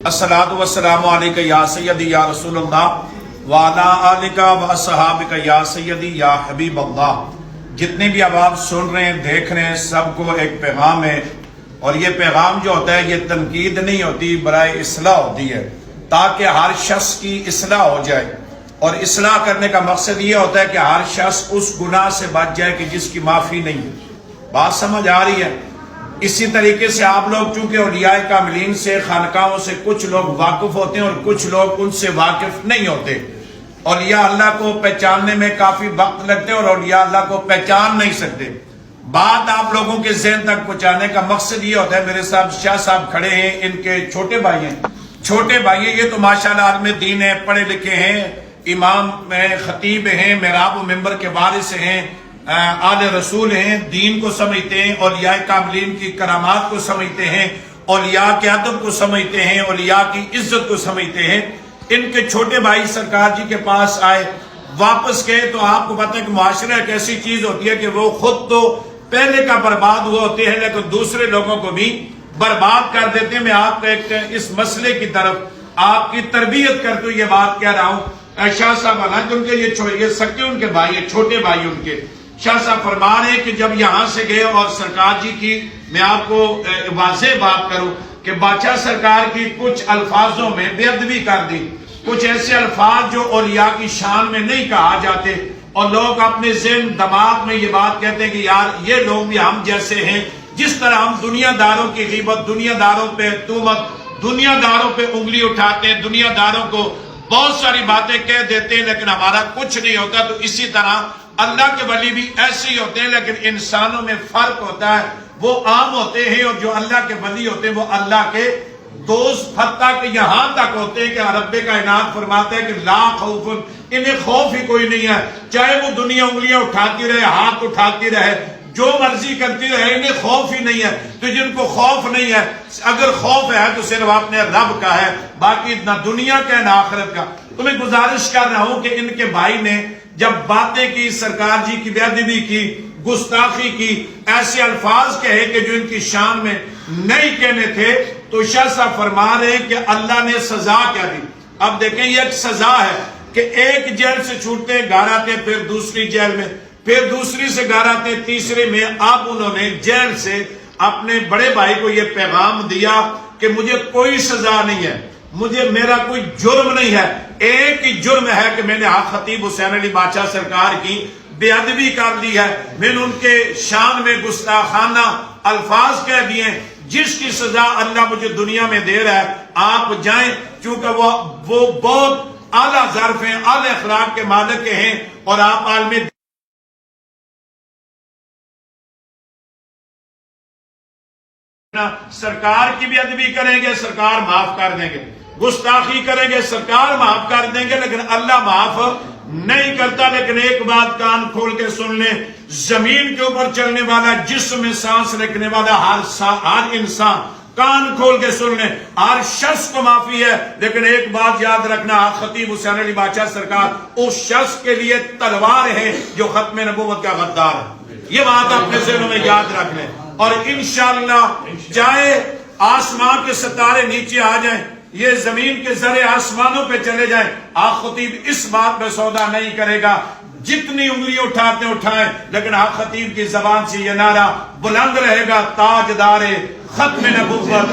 अस्सलातु वस्सलामु अलैका या सय्यदी या रसूल अल्लाह व अला आलिका व अस्हाबिका या सय्यदी या हबीब अल्लाह। जितने भी अब आप सुन रहे हैं, देख रहे हैं, सबको एक पैगाम है, और ये पैगाम जो होता है ये तनकीद नहीं होती, बराए इस्लाह होती है, ताकि हर शख्स की इस्लाह हो जाए। और इस्लाह करने का मकसद ये होता है कि हर शख्स उस गुनाह से बच जाए कि जिसकी माफ़ी नहीं है। बात समझ आ रही है? इसी तरीके से आप लोग चूंकि औलियाए कामिलीन से, खानकाहों से कुछ लोग वाकिफ होते हैं और कुछ लोग उनसे वाकिफ नहीं होते। औलिया अल्लाह को पहचानने में काफी वक्त लगते हैं और औलिया अल्लाह को पहचान नहीं सकते। बात आप लोगों के ज़हन तक पहुंचाने का मकसद ये होता है। मेरे साथ शाह साहब खड़े हैं, इनके छोटे भाई हैं, छोटे भाई हैं, ये तो माशाल्लाह आलिम दीन है, पढ़े लिखे हैं, इमाम हैं, खतीब हैं, मेहराब व मिंबर के वारिस हैं, आले रसूल हैं, दीन को समझते हैं, औलिया कामिलीन की करामात को समझते हैं, औलिया के अदब को समझते हैं, औलिया की इज्जत को समझते हैं। इनके छोटे भाई सरकार जी के पास आए, वापस गए, तो आपको पता है कि मुआशरा एक ऐसी चीज होती है कि वो खुद तो पहले का बर्बाद हुआ होते हैं, लेकिन दूसरे लोगों को भी बर्बाद कर देते हैं। मैं आपको एक इस मसले की तरफ आपकी तरबियत करते हुए ये बात कह रहा हूँ। शाह साहब हालांकि उनके ये सके उनके भाई है, छोटे भाई उनके, शाह साहब फरमा रहे हैं कि जब यहां से गए और सरकार जी की, मैं आपको वाज़ेह बात करूं कि बादशाह सरकार की कुछ अल्फाजों में बेअदबी कर दी, कुछ ऐसे अल्फाज जो औलिया की शान में नहीं कहा जाते, और लोग अपने ज़हन दिमाग में ये बात कहते हैं कि यार ये लोग भी हम जैसे हैं। जिस तरह हम दुनियादारों की ग़ीबत, दुनियादारों पे तूमत, दुनियादारों पे उंगली उठाते हैं, दुनियादारों को बहुत सारी बातें कह देते हैं, लेकिन हमारा कुछ नहीं होता, तो इसी तरह अल्लाह के वली भी ऐसे ही होते हैं, लेकिन इंसानों में फर्क होता है। वो आम होते हैं और जो अल्लाह के वली होते हैं वो अल्लाह के दोस्त, हत्ता के यहां तक होते हैं कि रब्बे कायनात फरमाता है कि ला खौफुन, इन्हें खौफ ही कोई नहीं है, चाहे वो दुनिया उंगलियां उठाती रहे, हाथ उठाती रहे, जो मर्जी करती रहे, इन्हें खौफ ही नहीं है। तो जिनको खौफ नहीं है, अगर खौफ है तो सिर्फ अपने रब का है, बाकी ना दुनिया का ना आखिरत का। तो मैं गुजारिश कर रहा हूं कि इनके भाई ने जब बातें की, सरकार जी की बेअदबी की, गुस्ताखी की, ऐसे अल्फाज कहे कि जो इनकी शान में नहीं कहने थे, तो शाह साहब फरमा रहे हैं कि अल्लाह ने सजा क्या दी। अब देखें, ये एक सजा है कि एक जेल से छूटते घर आते, फिर दूसरी जेल में, फिर दूसरी से घर आते, तीसरे में। अब उन्होंने जेल से अपने बड़े भाई को यह पैगाम दिया कि मुझे कोई सजा नहीं है, मुझे मेरा कोई जुर्म नहीं है, एक ही जुर्म है कि मैंने खतीब हुसैन अली बादशाह सरकार की बेअदबी कर दी है, मैंने उनके शान में गुस्ताखाना अल्फाज कह दिए, जिसकी सजा अल्लाह मुझे दुनिया में दे रहा है। आप जाएं, क्योंकि वो बहुत आला ज़र्फ हैं, आले अखलाक के मालिक के हैं, और आप आलमी सरकार की भी अदबी करेंगे, सरकार माफ कर देंगे, गुस्ताखी करेंगे, सरकार माफ कर देंगे, लेकिन अल्लाह माफ नहीं करता। लेकिन एक बात कान खोल के सुन ले, जमीन के ऊपर चलने वाला, जिस्म में सांस रखने वाला हर इंसान, कान खोल के सुन ले, हर शख्स को माफी है। लेकिन एक बात याद रखना, खतीब हुसैन अली बादशाह सरकार उस शख्स के लिए तलवार है जो खत्म नबूवत का गद्दार है। ये बात अपने ज़हनों में याद रख लें, और इंशाअल्लाह चाहे आसमान के सितारे नीचे आ जाएं, ये जमीन के जरे आसमानों पे चले जाएं, खतीब इस बात में सौदा नहीं करेगा। जितनी उंगली उठाते उठाएं, लेकिन खतीब की जबान से ये नारा बुलंद रहेगा, ताजदारे खत्म नबूवत।